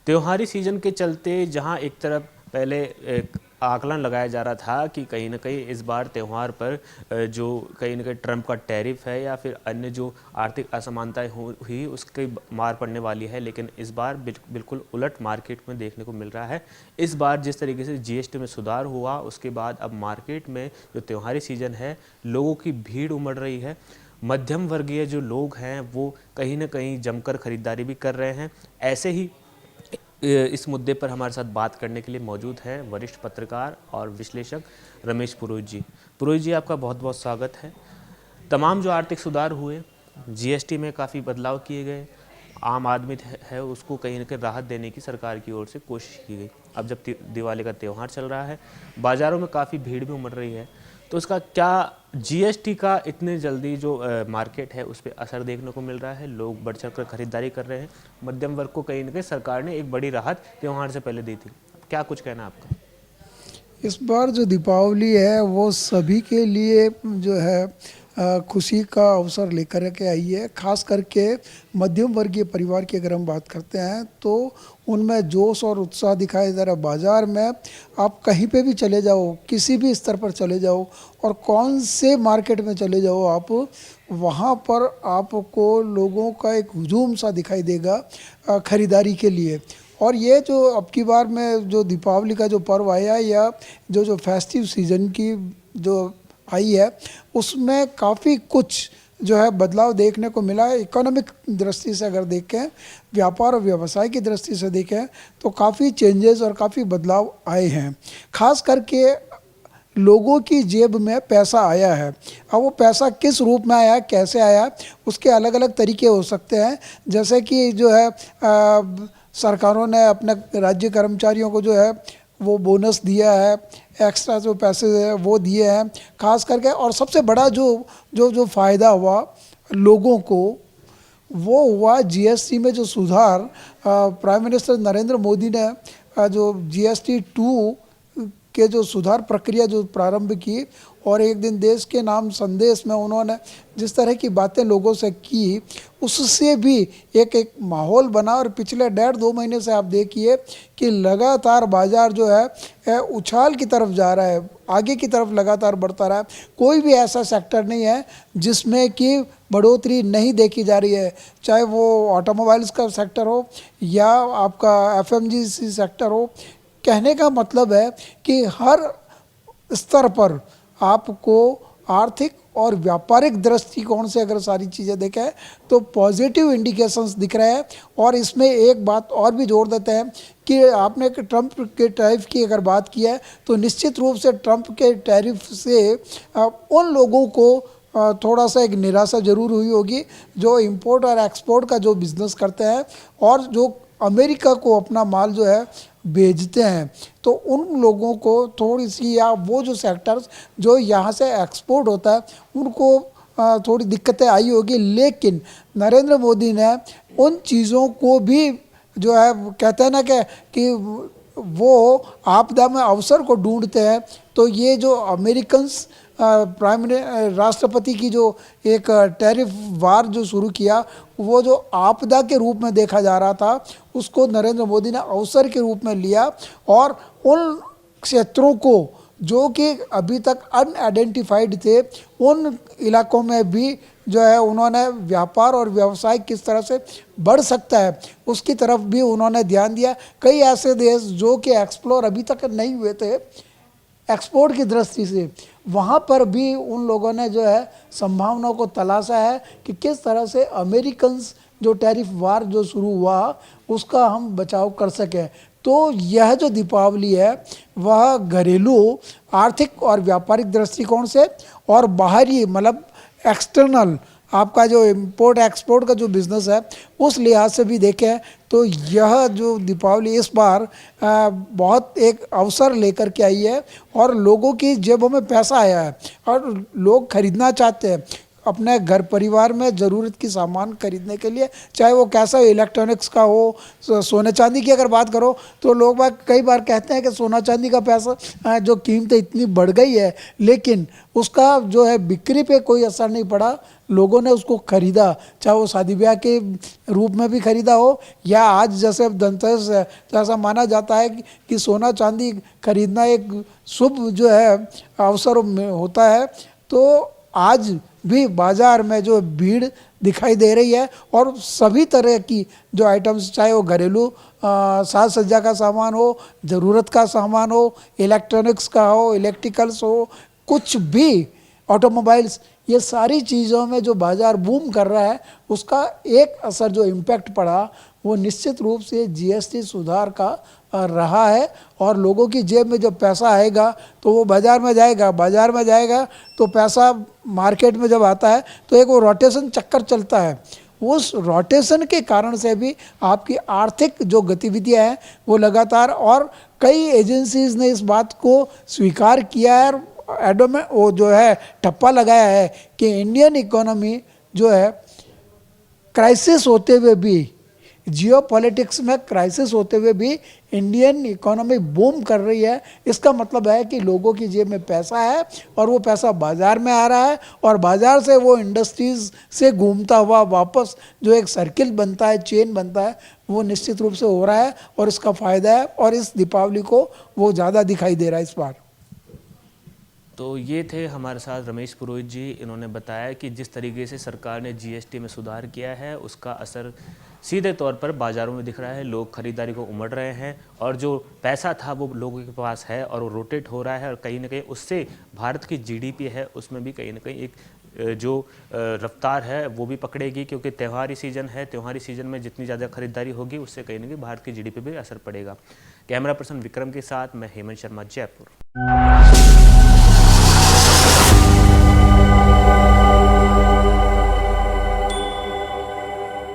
त्योहारी सीजन के चलते जहां एक तरफ पहले एक आकलन लगाया जा रहा था कि कहीं ना कहीं इस बार त्यौहार पर जो कहीं ना कहीं ट्रंप का टैरिफ है या फिर अन्य जो आर्थिक असमानताएं हुई उसकी मार पड़ने वाली है, लेकिन इस बार बिल्कुल उलट मार्केट में देखने को मिल रहा है। इस बार जिस तरीके से जीएसटी में सुधार हुआ उसके बाद अब मार्केट में जो त्योहारी सीजन है लोगों की भीड़ उमड़ रही है। मध्यम वर्गीय जो लोग हैं वो कहीं ना कहीं जमकर खरीदारी भी कर रहे हैं। ऐसे ही इस मुद्दे पर हमारे साथ बात करने के लिए मौजूद हैं वरिष्ठ पत्रकार और विश्लेषक रमेश पुरोहित जी। पुरोहित जी, आपका बहुत बहुत स्वागत है। तमाम जो आर्थिक सुधार हुए, जीएसटी में काफ़ी बदलाव किए गए, आम आदमी है उसको कहीं ना कहीं राहत देने की सरकार की ओर से कोशिश की गई। अब जब दिवाली का त्यौहार चल रहा है, बाज़ारों में काफ़ी भीड़ भी उमड़ रही है, तो उसका क्या जीएसटी का इतने जल्दी जो मार्केट है उस पर असर देखने को मिल रहा है? लोग बढ़ चढ़ कर खरीदारी कर रहे हैं। मध्यम वर्ग को कहीं ना कहीं सरकार ने एक बड़ी राहत त्यौहार से पहले दी थी। क्या कुछ कहना आपका? इस बार जो दीपावली है वो सभी के लिए जो है खुशी का अवसर लेकर के आई है। खास करके मध्यम वर्गीय परिवार की अगर हम बात करते हैं तो उनमें जोश और उत्साह दिखाई दे रहा है। बाज़ार में आप कहीं पे भी चले जाओ, किसी भी स्तर पर चले जाओ और कौन से मार्केट में चले जाओ आप, वहाँ पर आपको लोगों का एक हुजूम सा दिखाई देगा ख़रीदारी के लिए। और ये जो अब की बार में जो दीपावली का जो पर्व आया या जो फेस्टिव सीज़न की जो आई है उसमें काफ़ी कुछ जो है बदलाव देखने को मिला है। इकोनॉमिक दृष्टि से अगर देखें, व्यापार और व्यवसाय की दृष्टि से देखें तो काफ़ी चेंजेस और काफ़ी बदलाव आए हैं। खास करके लोगों की जेब में पैसा आया है। अब वो पैसा किस रूप में आया, कैसे आया, उसके अलग अलग तरीके हो सकते हैं। जैसे कि जो है सरकारों ने अपने राज्य कर्मचारियों को जो है वो बोनस दिया है, एक्स्ट्रा जो पैसे है वो दिए हैं खास करके। और सबसे बड़ा जो फ़ायदा हुआ लोगों को वो हुआ जीएसटी में जो सुधार। प्राइम मिनिस्टर नरेंद्र मोदी ने जो जीएसटी 2 के जो सुधार प्रक्रिया जो प्रारंभ की और एक दिन देश के नाम संदेश में उन्होंने जिस तरह की बातें लोगों से की, उससे भी एक माहौल बना। और पिछले 1.5-2 महीने से आप देखिए कि लगातार बाज़ार जो है उछाल की तरफ जा रहा है, आगे की तरफ लगातार बढ़ता रहा है। कोई भी ऐसा सेक्टर नहीं है जिसमें कि बढ़ोतरी नहीं देखी जा रही है, चाहे वो ऑटोमोबाइल्स का सेक्टर हो या आपका एफएमजीसी सेक्टर हो। कहने का मतलब है कि हर स्तर पर आपको आर्थिक और व्यापारिक दृष्टिकोण से अगर सारी चीज़ें देखें तो पॉजिटिव इंडिकेशंस दिख रहे हैं। और इसमें एक बात और भी जोड़ देते हैं कि आपने ट्रंप के टैरिफ की अगर बात की है तो निश्चित रूप से ट्रंप के टैरिफ से उन लोगों को थोड़ा सा एक निराशा जरूर हुई होगी जो इंपोर्ट और एक्सपोर्ट का जो बिज़नेस करते हैं और जो अमेरिका को अपना माल जो है भेजते हैं, तो उन लोगों को थोड़ी सी, या वो जो सेक्टर्स जो यहाँ से एक्सपोर्ट होता है उनको थोड़ी दिक्कतें आई होगी। लेकिन नरेंद्र मोदी ने उन चीज़ों को भी जो है कहते हैं ना कि वो आपदा में अवसर को ढूंढते हैं। तो ये जो अमेरिकन्स राष्ट्रपति की जो एक टैरिफ वार जो शुरू किया, वो जो आपदा के रूप में देखा जा रहा था उसको नरेंद्र मोदी ने अवसर के रूप में लिया और उन क्षेत्रों को जो कि अभी तक अनआइडेंटिफाइड थे उन इलाकों में भी जो है उन्होंने व्यापार और व्यवसाय किस तरह से बढ़ सकता है उसकी तरफ भी उन्होंने ध्यान दिया। कई ऐसे देश जो कि एक्सप्लोर अभी तक नहीं हुए थे एक्सपोर्ट की दृष्टि से, वहाँ पर भी उन लोगों ने जो है संभावनाओं को तलाशा है कि किस तरह से अमेरिकन्स जो टैरिफ वार जो शुरू हुआ उसका हम बचाव कर सकें। तो यह जो दीपावली है वह घरेलू आर्थिक और व्यापारिक दृष्टिकोण से और बाहरी मतलब एक्सटर्नल आपका जो इंपोर्ट एक्सपोर्ट का जो बिज़नेस है उस लिहाज से भी देखें तो यह जो दीपावली इस बार बहुत एक अवसर लेकर के आई है और लोगों की जेबों में पैसा आया है और लोग खरीदना चाहते हैं। अपने घर परिवार में ज़रूरत की सामान खरीदने के लिए, चाहे वो कैसा इलेक्ट्रॉनिक्स का हो, सोने चांदी की अगर बात करो तो लोग बाग कई बार कहते हैं कि सोना चांदी का पैसा जो कीमतें इतनी बढ़ गई है, लेकिन उसका जो है बिक्री पे कोई असर नहीं पड़ा। लोगों ने उसको खरीदा, चाहे वो शादी ब्याह के रूप में भी खरीदा हो या आज जैसे धनतेरस है तो ऐसा माना जाता है कि सोना चांदी खरीदना एक शुभ जो है अवसर में होता है। तो आज भी बाज़ार में जो भीड़ दिखाई दे रही है और सभी तरह की जो आइटम्स, चाहे वो घरेलू साज सज्जा का सामान हो, ज़रूरत का सामान हो, इलेक्ट्रॉनिक्स का हो, इलेक्ट्रिकल्स हो, कुछ भी, ऑटोमोबाइल्स, ये सारी चीज़ों में जो बाज़ार बूम कर रहा है उसका एक असर जो इम्पैक्ट पड़ा वो निश्चित रूप से जीएसटी सुधार का रहा है। और लोगों की जेब में जो पैसा आएगा तो वो बाज़ार में जाएगा, बाज़ार में जाएगा तो पैसा मार्केट में जब आता है तो एक वो रोटेशन चक्कर चलता है। उस रोटेशन के कारण से भी आपकी आर्थिक जो गतिविधियां हैं वो लगातार, और कई एजेंसीज ने इस बात को स्वीकार किया है, एडोमेंट वो जो है ठप्पा लगाया है कि इंडियन इकोनॉमी जो है क्राइसिस होते हुए भी, जियो पॉलिटिक्स में क्राइसिस होते हुए भी इंडियन इकोनॉमी बूम कर रही है। इसका मतलब है कि लोगों की जेब में पैसा है और वो पैसा बाज़ार में आ रहा है और बाज़ार से वो इंडस्ट्रीज़ से घूमता हुआ वापस जो एक सर्किल बनता है, चेन बनता है, वो निश्चित रूप से हो रहा है और इसका फ़ायदा है। और इस दीपावली को वो ज़्यादा दिखाई दे रहा है इस बार। तो ये थे हमारे साथ रमेश पुरोहित जी। इन्होंने बताया कि जिस तरीके से सरकार ने जीएसटी में सुधार किया है उसका असर सीधे तौर पर बाज़ारों में दिख रहा है, लोग खरीदारी को उमड़ रहे हैं और जो पैसा था वो लोगों के पास है और वो रोटेट हो रहा है और कहीं ना कहीं उससे भारत की जीडीपी है उसमें भी कहीं ना कहीं एक जो रफ्तार है वो भी पकड़ेगी, क्योंकि त्योहारी सीज़न है। त्योहारी सीज़न में जितनी ज़्यादा खरीदारी होगी उससे कहीं ना कहीं भारत की जीडीपी पे भी असर पड़ेगा। कैमरा पर्सन विक्रम के साथ मैं हेमंत शर्मा, जयपुर।